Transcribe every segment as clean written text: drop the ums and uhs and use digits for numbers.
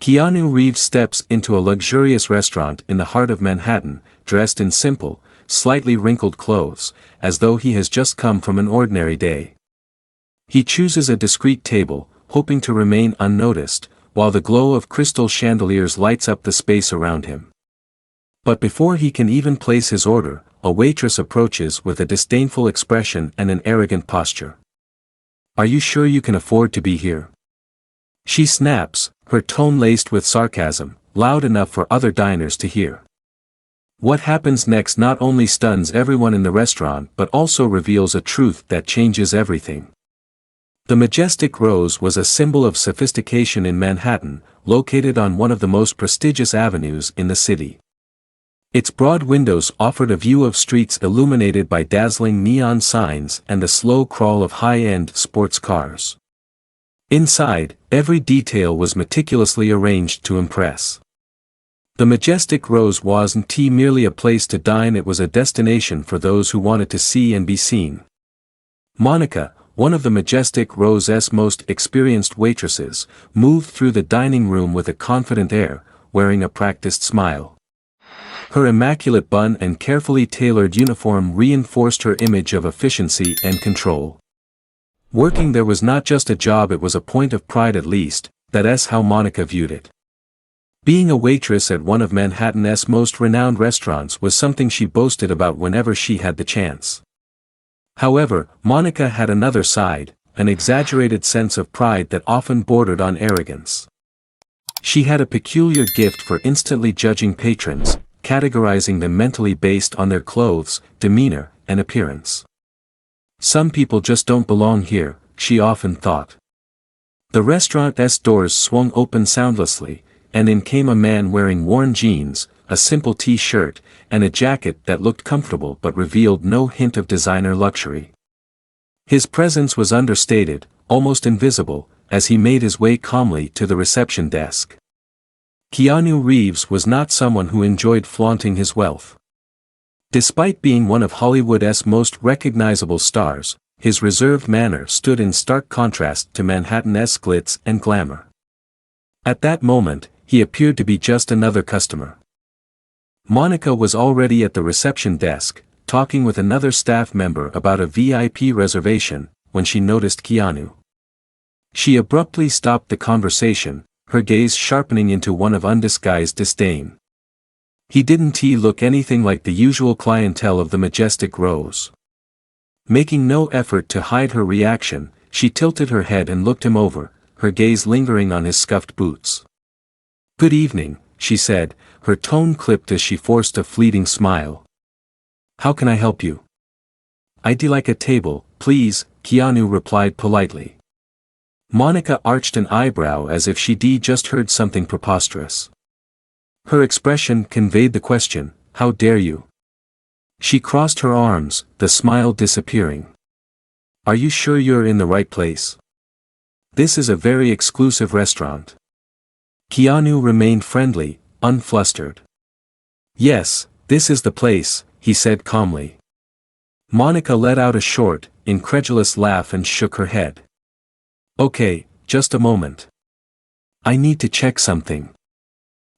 Keanu Reeves steps into a luxurious restaurant in the heart of Manhattan, dressed in simple, slightly wrinkled clothes, as though he has just come from an ordinary day. He chooses a discreet table, hoping to remain unnoticed, while the glow of crystal chandeliers lights up the space around him. But before he can even place his order, a waitress approaches with a disdainful expression and an arrogant posture. "Are you sure you can afford to be here?" She snaps, her tone laced with sarcasm, loud enough for other diners to hear. What happens next not only stuns everyone in the restaurant but also reveals a truth that changes everything. The Majestic Rose was a symbol of sophistication in Manhattan, located on one of the most prestigious avenues in the city. Its broad windows offered a view of streets illuminated by dazzling neon signs and the slow crawl of high-end sports cars. Inside, every detail was meticulously arranged to impress. The Majestic Rose wasn't merely a place to dine, it was a destination for those who wanted to see and be seen. Monica, one of the Majestic Rose's most experienced waitresses, moved through the dining room with a confident air, wearing a practiced smile. Her immaculate bun and carefully tailored uniform reinforced her image of efficiency and control. Working there was not just a job, it was a point of pride, at least, that's how Monica viewed it. Being a waitress at one of Manhattan's most renowned restaurants was something she boasted about whenever she had the chance. However, Monica had another side, an exaggerated sense of pride that often bordered on arrogance. She had a peculiar gift for instantly judging patrons, categorizing them mentally based on their clothes, demeanor, and appearance. "Some people just don't belong here," she often thought. The restaurant's doors swung open soundlessly, and in came a man wearing worn jeans, a simple t-shirt, and a jacket that looked comfortable but revealed no hint of designer luxury. His presence was understated, almost invisible, as he made his way calmly to the reception desk. Keanu Reeves was not someone who enjoyed flaunting his wealth. Despite being one of Hollywood's most recognizable stars, his reserved manner stood in stark contrast to Manhattan's glitz and glamour. At that moment, he appeared to be just another customer. Monica was already at the reception desk, talking with another staff member about a VIP reservation, when she noticed Keanu. She abruptly stopped the conversation, her gaze sharpening into one of undisguised disdain. He didn't look anything like the usual clientele of the Majestic Rose. Making no effort to hide her reaction, she tilted her head and looked him over, her gaze lingering on his scuffed boots. "Good evening," she said, her tone clipped as she forced a fleeting smile. "How can I help you?" "I'd like a table, please," Keanu replied politely. Monica arched an eyebrow as if she'd just heard something preposterous. Her expression conveyed the question, "How dare you?" She crossed her arms, the smile disappearing. "Are you sure you're in the right place? This is a very exclusive restaurant." Keanu remained friendly, unflustered. "Yes, this is the place," he said calmly. Monica let out a short, incredulous laugh and shook her head. "Okay, just a moment. I need to check something."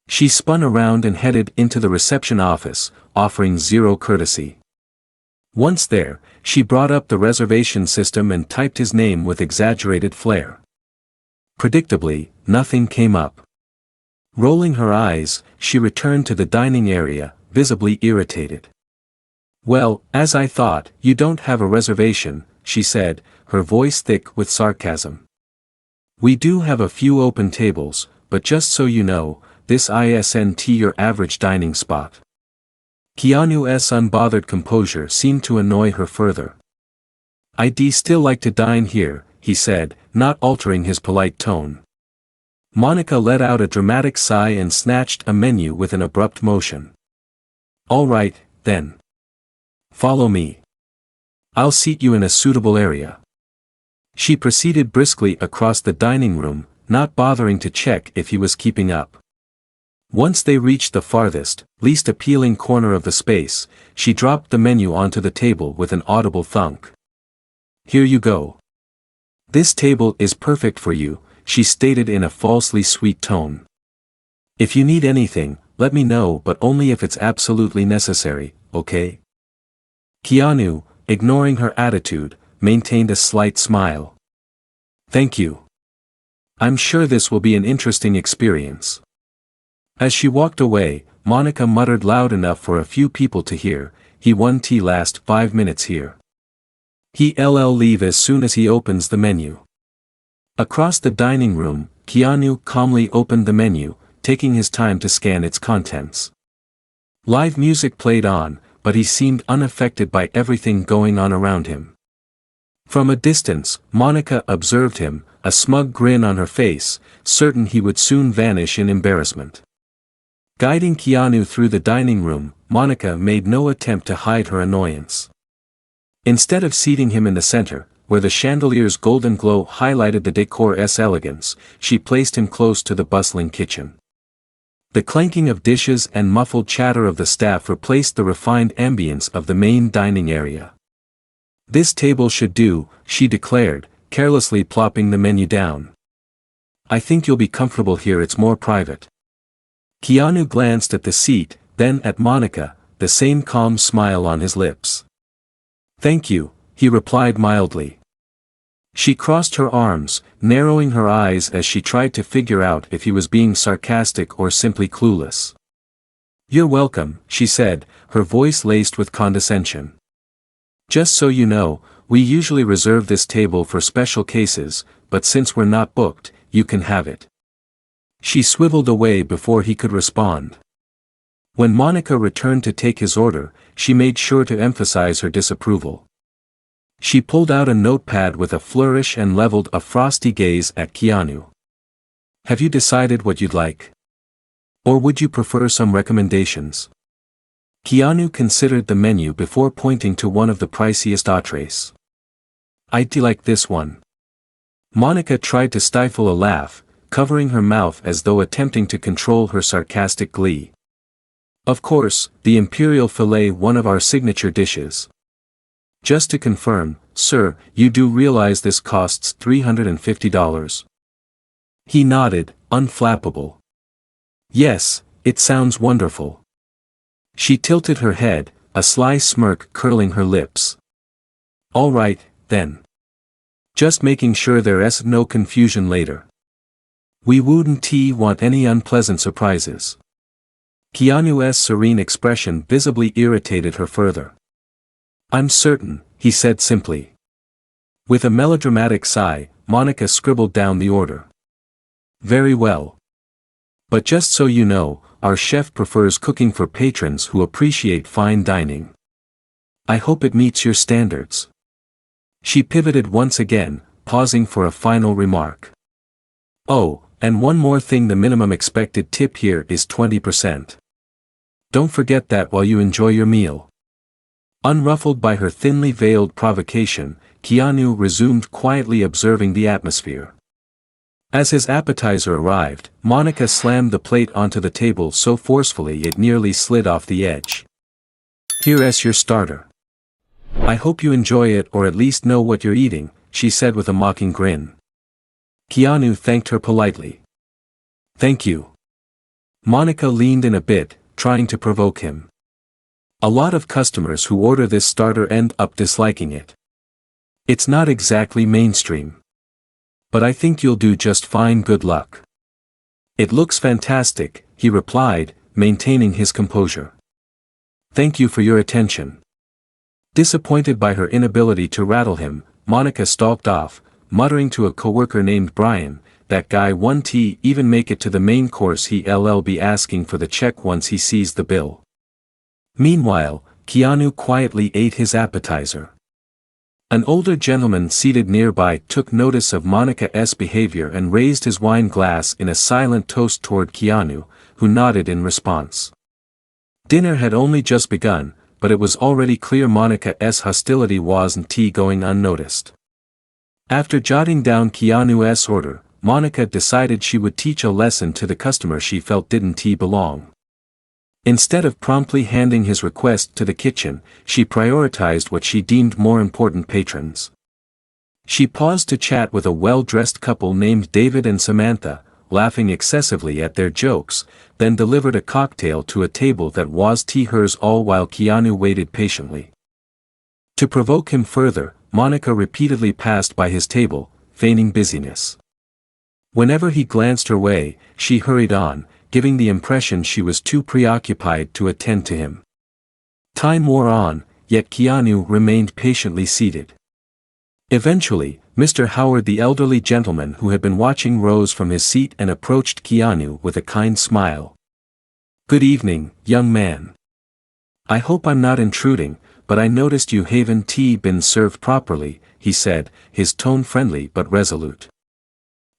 She spun around and headed into the reception office, offering zero courtesy. Once there, she brought up the reservation system and typed his name with exaggerated flair. Predictably, nothing came up. Rolling her eyes, she returned to the dining area, visibly irritated. "Well, as I thought, you don't have a reservation," she said, her voice thick with sarcasm. "We do have a few open tables, but just so you know, this isn't your average dining spot." Keanu's unbothered composure seemed to annoy her further. "I'd still like to dine here," he said, not altering his polite tone. Monica let out a dramatic sigh and snatched a menu with an abrupt motion. "All right, then. Follow me. I'll seat you in a suitable area." She proceeded briskly across the dining room, not bothering to check if he was keeping up. Once they reached the farthest, least appealing corner of the space, she dropped the menu onto the table with an audible thunk. "Here you go. This table is perfect for you," she stated in a falsely sweet tone. If you need anything, let me know, but only if it's absolutely necessary, okay? Keanu, ignoring her attitude, maintained a slight smile. Thank you. I'm sure this will be an interesting experience. As she walked away, Monica muttered loud enough for a few people to hear, "He won tea last 5 minutes here. He'll leave as soon as he opens the menu." Across the dining room, Keanu calmly opened the menu, taking his time to scan its contents. Live music played on, but he seemed unaffected by everything going on around him. From a distance, Monica observed him, a smug grin on her face, certain he would soon vanish in embarrassment. Guiding Keanu through the dining room, Monica made no attempt to hide her annoyance. Instead of seating him in the center, where the chandelier's golden glow highlighted the decor's elegance, she placed him close to the bustling kitchen. The clanking of dishes and muffled chatter of the staff replaced the refined ambience of the main dining area. "This table should do," she declared, carelessly plopping the menu down. "I think you'll be comfortable here, it's more private." Keanu glanced at the seat, then at Monica, the same calm smile on his lips. "Thank you," he replied mildly. She crossed her arms, narrowing her eyes as she tried to figure out if he was being sarcastic or simply clueless. "You're welcome," she said, her voice laced with condescension. "Just so you know, we usually reserve this table for special cases, but since we're not booked, you can have it." She swiveled away before he could respond. When Monica returned to take his order, she made sure to emphasize her disapproval. She pulled out a notepad with a flourish and leveled a frosty gaze at Keanu. "Have you decided what you'd like? Or would you prefer some recommendations?" Keanu considered the menu before pointing to one of the priciest entrees. "I'd like this one." Monica tried to stifle a laugh, covering her mouth as though attempting to control her sarcastic glee. "Of course, the imperial fillet, one of our signature dishes. Just to confirm, sir, you do realize this costs $350? He nodded, unflappable. "Yes, it sounds wonderful." She tilted her head, a sly smirk curling her lips. "All right, then. Just making sure there's no confusion later. We wouldn't want any unpleasant surprises." Keanu's serene expression visibly irritated her further. "I'm certain," he said simply. With a melodramatic sigh, Monica scribbled down the order. "Very well. But just so you know, our chef prefers cooking for patrons who appreciate fine dining. I hope it meets your standards." She pivoted once again, pausing for a final remark. "Oh, and one more thing, the minimum expected tip here is 20%. Don't forget that while you enjoy your meal." Unruffled by her thinly veiled provocation, Keanu resumed quietly observing the atmosphere. As his appetizer arrived, Monica slammed the plate onto the table so forcefully it nearly slid off the edge. "Here's your starter. I hope you enjoy it, or at least know what you're eating," she said with a mocking grin. Keanu thanked her politely. "Thank you." Monica leaned in a bit, trying to provoke him. "A lot of customers who order this starter end up disliking it. It's not exactly mainstream. But I think you'll do just fine, good luck." "It looks fantastic," he replied, maintaining his composure. "Thank you for your attention." Disappointed by her inability to rattle him, Monica stalked off, muttering to a coworker named Brian, "That guy won't even make it to the main course, he'll be asking for the check once he sees the bill." Meanwhile, Keanu quietly ate his appetizer. An older gentleman seated nearby took notice of Monica's behavior and raised his wine glass in a silent toast toward Keanu, who nodded in response. Dinner had only just begun, but it was already clear Monica's hostility wasn't going unnoticed. After jotting down Keanu's order, Monica decided she would teach a lesson to the customer she felt didn't belong. Instead of promptly handing his request to the kitchen, she prioritized what she deemed more important patrons. She paused to chat with a well-dressed couple named David and Samantha, laughing excessively at their jokes, then delivered a cocktail to a table that was hers all while Keanu waited patiently. To provoke him further, Monica repeatedly passed by his table, feigning busyness. Whenever he glanced her way, she hurried on, giving the impression she was too preoccupied to attend to him. Time wore on, yet Keanu remained patiently seated. Eventually, Mr. Howard, the elderly gentleman who had been watching, rose from his seat and approached Keanu with a kind smile. "Good evening, young man. I hope I'm not intruding, but I noticed you haven't been served properly," he said, his tone friendly but resolute.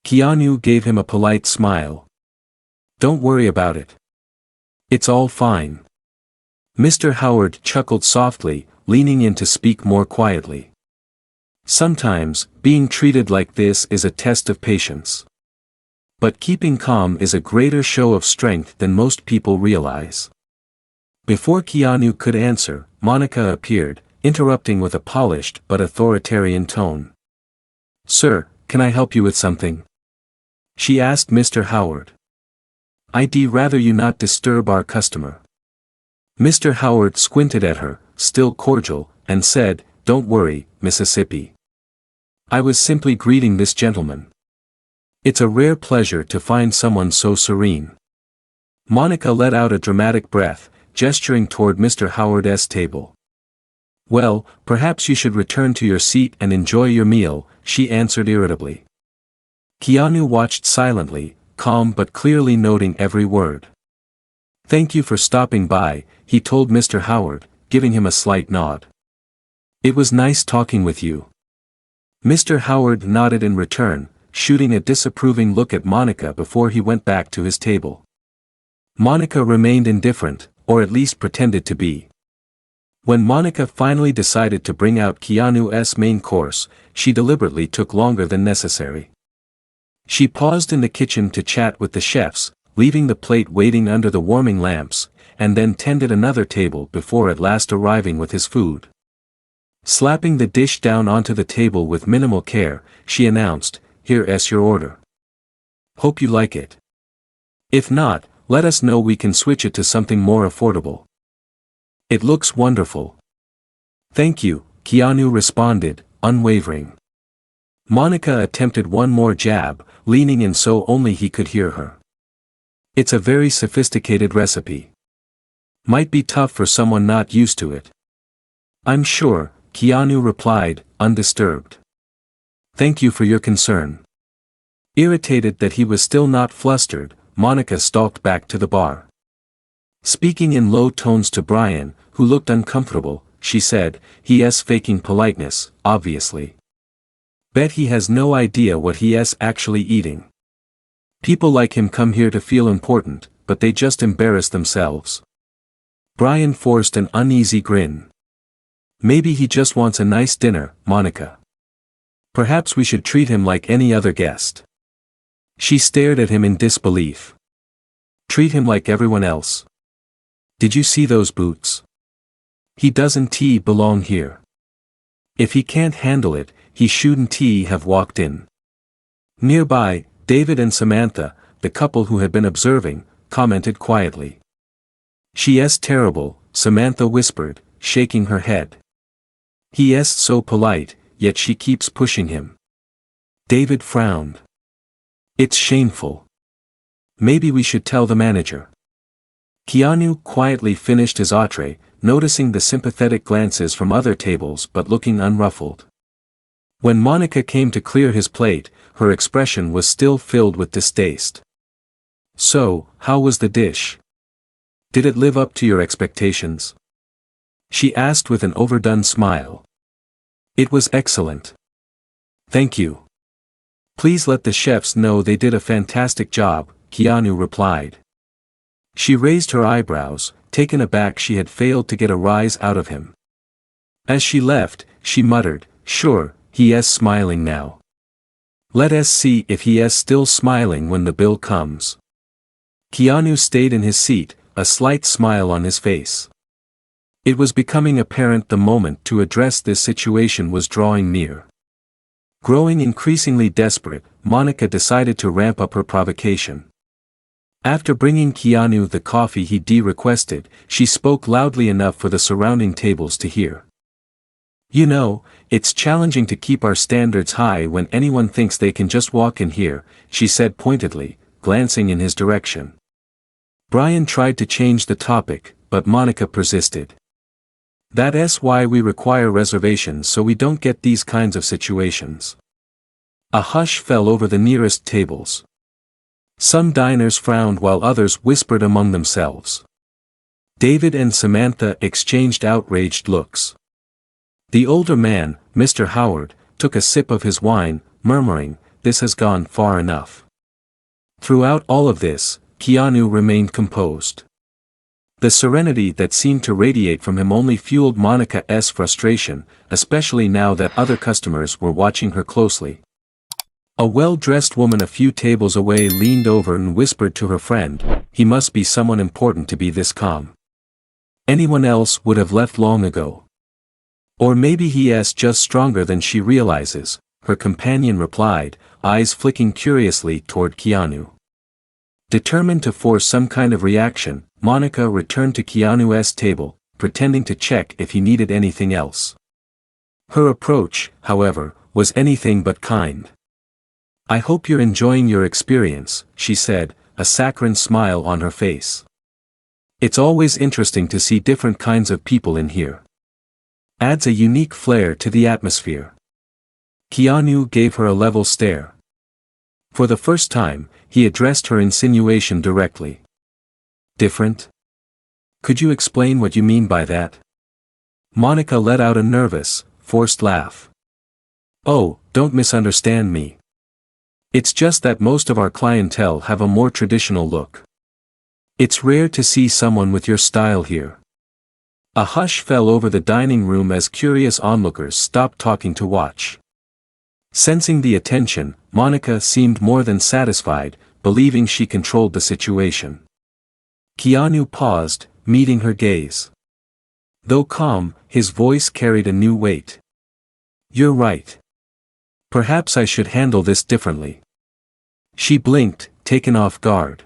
Keanu gave him a polite smile. "Don't worry about it. It's all fine." Mr. Howard chuckled softly, leaning in to speak more quietly. "Sometimes, being treated like this is a test of patience. But keeping calm is a greater show of strength than most people realize." Before Keanu could answer, Monica appeared, interrupting with a polished but authoritarian tone. "Sir, can I help you with something?" she asked Mr. Howard. "I'd rather you not disturb our customer." Mr. Howard squinted at her, still cordial, and said, "Don't worry, Mississippi. I was simply greeting this gentleman. It's a rare pleasure to find someone so serene." Monica let out a dramatic breath, gesturing toward Mr. Howard's table. "Well, perhaps you should return to your seat and enjoy your meal," she answered irritably. Keanu watched silently, calm but clearly noting every word. "Thank you for stopping by," he told Mr. Howard, giving him a slight nod. "It was nice talking with you." Mr. Howard nodded in return, shooting a disapproving look at Monica before he went back to his table. Monica remained indifferent, or at least pretended to be. When Monica finally decided to bring out Keanu's main course, she deliberately took longer than necessary. She paused in the kitchen to chat with the chefs, leaving the plate waiting under the warming lamps, and then tended another table before at last arriving with his food. Slapping the dish down onto the table with minimal care, she announced, "Here's your order. Hope you like it. If not, let us know, we can switch it to something more affordable." "It looks wonderful." "Thank you," Keanu responded, unwavering. Monica attempted one more jab, leaning in so only he could hear her. "It's a very sophisticated recipe. Might be tough for someone not used to it." "I'm sure," Keanu replied, undisturbed. "Thank you for your concern." Irritated that he was still not flustered, Monica stalked back to the bar. Speaking in low tones to Brian, who looked uncomfortable, she said, "He's faking politeness, obviously. Bet he has no idea what he's actually eating. People like him come here to feel important, but they just embarrass themselves." Brian forced an uneasy grin. "Maybe he just wants a nice dinner, Monica. Perhaps we should treat him like any other guest." She stared at him in disbelief. "Treat him like everyone else? Did you see those boots? He doesn't belong here. If he can't handle it, he shouldn't have walked in." Nearby, David and Samantha, the couple who had been observing, commented quietly. "She's terrible," Samantha whispered, shaking her head. "He's so polite, yet she keeps pushing him." David frowned. "It's shameful. Maybe we should tell the manager." Keanu quietly finished his entree, noticing the sympathetic glances from other tables but looking unruffled. When Monica came to clear his plate, her expression was still filled with distaste. "So, how was the dish? Did it live up to your expectations?" she asked with an overdone smile. "It was excellent. Thank you. Please let the chefs know they did a fantastic job," Keanu replied. She raised her eyebrows, taken aback she had failed to get a rise out of him. As she left, she muttered, "Sure, he's smiling now. Let us see if he's still smiling when the bill comes." Keanu stayed in his seat, a slight smile on his face. It was becoming apparent the moment to address this situation was drawing near. Growing increasingly desperate, Monica decided to ramp up her provocation. After bringing Keanu the coffee he requested, she spoke loudly enough for the surrounding tables to hear. "You know, it's challenging to keep our standards high when anyone thinks they can just walk in here," she said pointedly, glancing in his direction. Brian tried to change the topic, but Monica persisted. "That's why we require reservations, so we don't get these kinds of situations." A hush fell over the nearest tables. Some diners frowned while others whispered among themselves. David and Samantha exchanged outraged looks. The older man, Mr. Howard, took a sip of his wine, murmuring, "This has gone far enough." Throughout all of this, Keanu remained composed. The serenity that seemed to radiate from him only fueled Monica's frustration, especially now that other customers were watching her closely. A well-dressed woman a few tables away leaned over and whispered to her friend, "He must be someone important to be this calm. Anyone else would have left long ago. Or maybe he's just stronger than she realizes," her companion replied, eyes flicking curiously toward Keanu. Determined to force some kind of reaction, Monica returned to Keanu's table, pretending to check if he needed anything else. Her approach, however, was anything but kind. "I hope you're enjoying your experience," she said, a saccharine smile on her face. "It's always interesting to see different kinds of people in here. Adds a unique flair to the atmosphere." Keanu gave her a level stare. For the first time, he addressed her insinuation directly. "Different? Could you explain what you mean by that?" Monica let out a nervous, forced laugh. "Oh, don't misunderstand me. It's just that most of our clientele have a more traditional look. It's rare to see someone with your style here." A hush fell over the dining room as curious onlookers stopped talking to watch. Sensing the attention, Monica seemed more than satisfied, believing she controlled the situation. Keanu paused, meeting her gaze. Though calm, his voice carried a new weight. "You're right. Perhaps I should handle this differently." She blinked, taken off guard.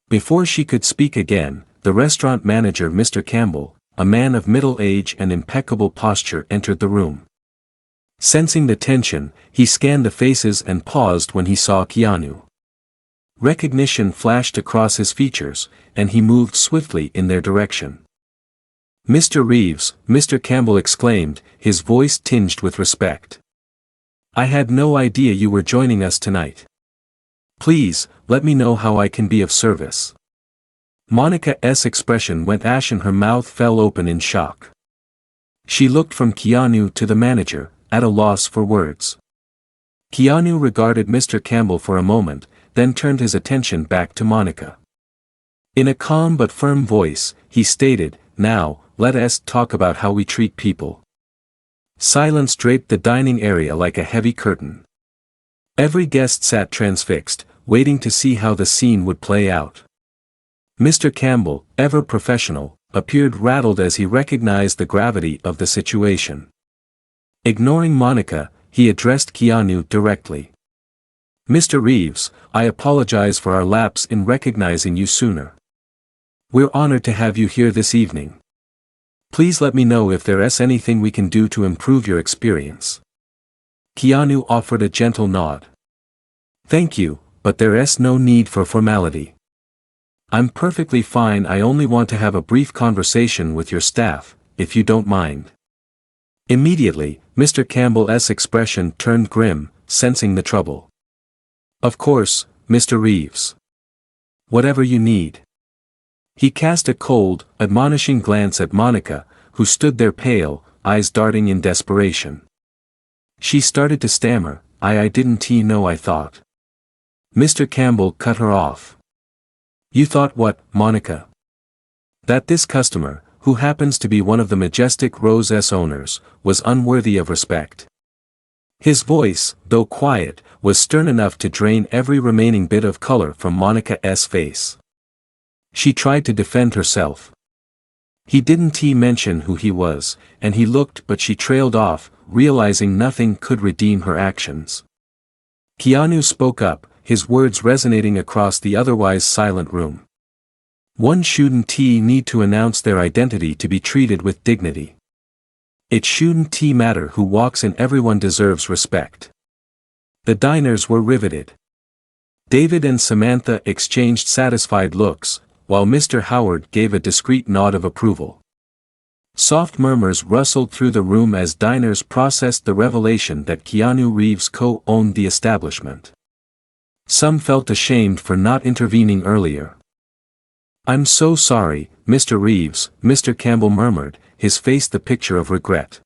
Before she could speak again, the restaurant manager Mr. Campbell, a man of middle age and impeccable posture, entered the room. Sensing the tension, he scanned the faces and paused when he saw Keanu. Recognition flashed across his features, and he moved swiftly in their direction. "Mr. Reeves," Mr. Campbell exclaimed, his voice tinged with respect. "I had no idea you were joining us tonight. Please, let me know how I can be of service." Monica's expression went ashen, her mouth fell open in shock. She looked from Keanu to the manager, at a loss for words. Keanu regarded Mr. Campbell for a moment, then turned his attention back to Monica. In a calm but firm voice, he stated, "Now, let us talk about how we treat people." Silence draped the dining area like a heavy curtain. Every guest sat transfixed, waiting to see how the scene would play out. Mr. Campbell, ever professional, appeared rattled as he recognized the gravity of the situation. Ignoring Monica, he addressed Keanu directly. "Mr. Reeves, I apologize for our lapse in recognizing you sooner. We're honored to have you here this evening. Please let me know if there's anything we can do to improve your experience." Keanu offered a gentle nod. "Thank you, but there's no need for formality. I'm perfectly fine. I only want to have a brief conversation with your staff, if you don't mind." Immediately, Mr. Campbell's expression turned grim, sensing the trouble. "Of course, Mr. Reeves. Whatever you need." He cast a cold, admonishing glance at Monica, who stood there pale, eyes darting in desperation. She started to stammer, I didn't know I thought." Mr. Campbell cut her off. "You thought what, Monica?" "That this customer, who happens to be one of the Majestic Rose's owners, was unworthy of respect." His voice, though quiet, was stern enough to drain every remaining bit of color from Monica's face. She tried to defend herself. He didn't mention who he was, and he looked, but she trailed off, realizing nothing could redeem her actions. Keanu spoke up, his words resonating across the otherwise silent room. One shouldn't need to announce their identity to be treated with dignity. It shouldn't matter who walks in, everyone deserves respect. The diners were riveted. David and Samantha exchanged satisfied looks, while Mr. Howard gave a discreet nod of approval. Soft murmurs rustled through the room as diners processed the revelation that Keanu Reeves co-owned the establishment. Some felt ashamed for not intervening earlier. "I'm so sorry, Mr. Reeves," Mr. Campbell murmured, his face the picture of regret.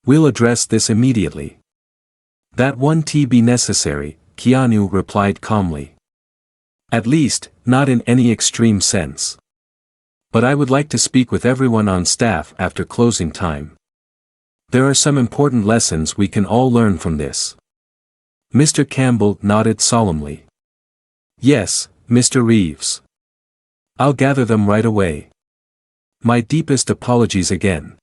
"We'll address this immediately." "That won't be necessary," Keanu replied calmly. "At least, not in any extreme sense. But I would like to speak with everyone on staff after closing time. There are some important lessons we can all learn from this." Mr. Campbell nodded solemnly. "Yes, Mr. Reeves. I'll gather them right away. My deepest apologies again."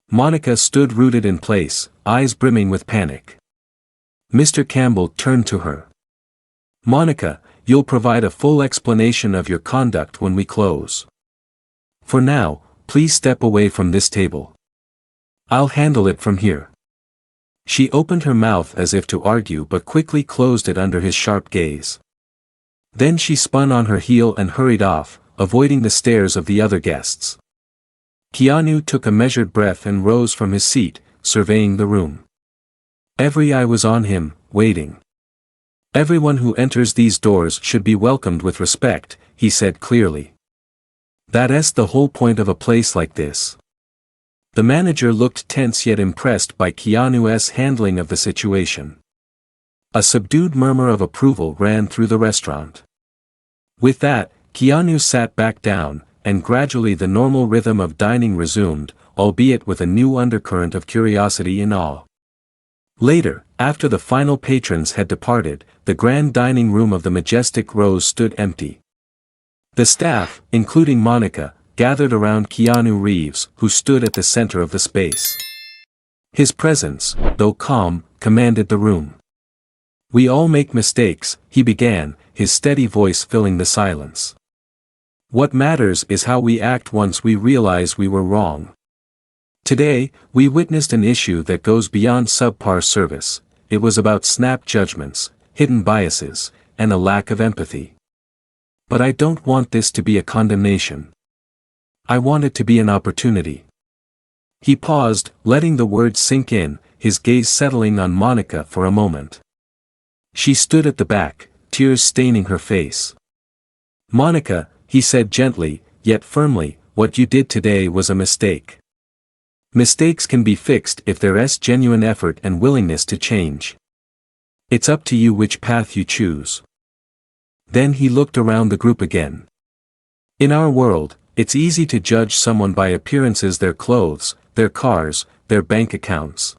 Monica stood rooted in place, eyes brimming with panic. Mr. Campbell turned to her. "Monica, you'll provide a full explanation of your conduct when we close. For now, please step away from this table. I'll handle it from here." She opened her mouth as if to argue but quickly closed it under his sharp gaze. Then she spun on her heel and hurried off, avoiding the stares of the other guests. Keanu took a measured breath and rose from his seat, surveying the room. Every eye was on him, waiting. "Everyone who enters these doors should be welcomed with respect," he said clearly. "That's the whole point of a place like this." The manager looked tense yet impressed by Keanu's handling of the situation. A subdued murmur of approval ran through the restaurant. With that, Keanu sat back down, and gradually the normal rhythm of dining resumed, albeit with a new undercurrent of curiosity and awe. Later, after the final patrons had departed, the grand dining room of the Majestic Rose stood empty. The staff, including Monica, gathered around Keanu Reeves, who stood at the center of the space. His presence, though calm, commanded the room. "We all make mistakes," he began, his steady voice filling the silence. "What matters is how we act once we realize we were wrong. Today, we witnessed an issue that goes beyond subpar service. It was about snap judgments, hidden biases, and a lack of empathy. But I don't want this to be a condemnation. I want it to be an opportunity." He paused, letting the words sink in, his gaze settling on Monica for a moment. She stood at the back, tears staining her face. "Monica," he said gently, yet firmly, "what you did today was a mistake. Mistakes can be fixed if there's genuine effort and willingness to change. It's up to you which path you choose." Then he looked around the group again. "In our world, it's easy to judge someone by appearances, their clothes, their cars, their bank accounts.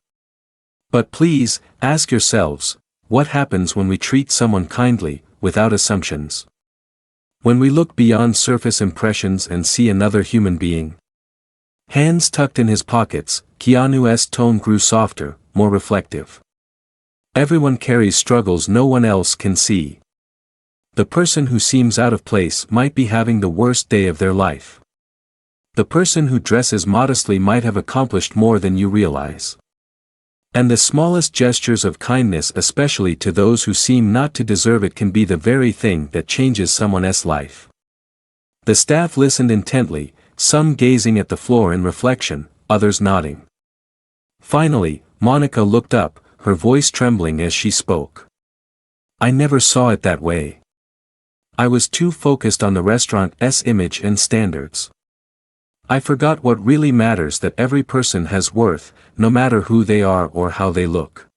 But please, ask yourselves, what happens when we treat someone kindly, without assumptions? When we look beyond surface impressions and see another human being?" Hands tucked in his pockets, Keanu's tone grew softer, more reflective. "Everyone carries struggles no one else can see. The person who seems out of place might be having the worst day of their life. The person who dresses modestly might have accomplished more than you realize. And the smallest gestures of kindness, especially to those who seem not to deserve it, can be the very thing that changes someone's life." The staff listened intently, some gazing at the floor in reflection, others nodding. Finally, Monica looked up, her voice trembling as she spoke. "I never saw it that way. I was too focused on the restaurant's image and standards. I forgot what really matters, that every person has worth, no matter who they are or how they look.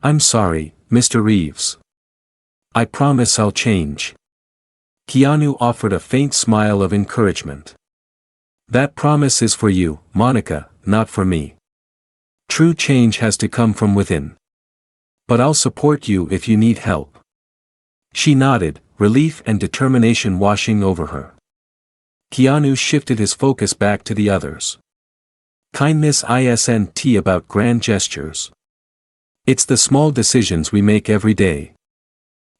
I'm sorry, Mr. Reeves. I promise I'll change." Keanu offered a faint smile of encouragement. "That promise is for you, Monica, not for me. True change has to come from within. But I'll support you if you need help." She nodded, relief and determination washing over her. Keanu shifted his focus back to the others. Kindness isn't about grand gestures. It's the small decisions we make every day.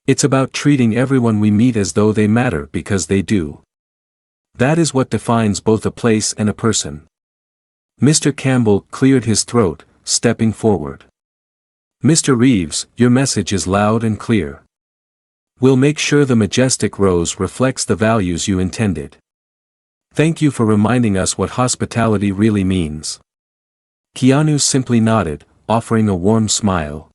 It's about treating everyone we meet as though they matter because they do. That is what defines both a place and a person. Mr. Campbell cleared his throat, stepping forward. Mr. Reeves, your message is loud and clear. We'll make sure the majestic rose reflects the values you intended. Thank you for reminding us what hospitality really means. Keanu simply nodded, offering a warm smile.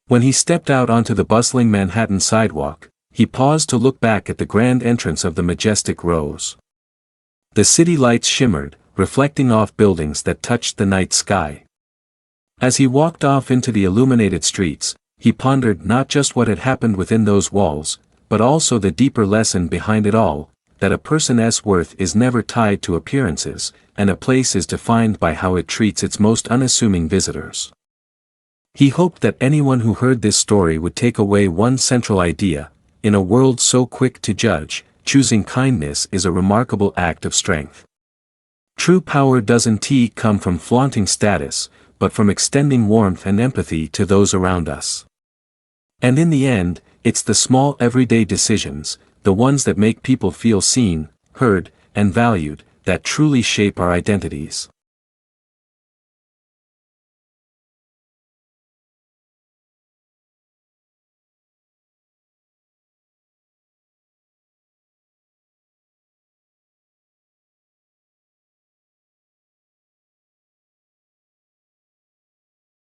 When he stepped out onto the bustling Manhattan sidewalk, he paused to look back at the grand entrance of the majestic rose. The city lights shimmered, reflecting off buildings that touched the night sky. As he walked off into the illuminated streets, he pondered not just what had happened within those walls, but also the deeper lesson behind it all, that a person's worth is never tied to appearances, and a place is defined by how it treats its most unassuming visitors. He hoped that anyone who heard this story would take away one central idea: in a world so quick to judge, choosing kindness is a remarkable act of strength. True power doesn't come from flaunting status, but from extending warmth and empathy to those around us. And in the end, it's the small everyday decisions, the ones that make people feel seen, heard, and valued, that truly shape our identities.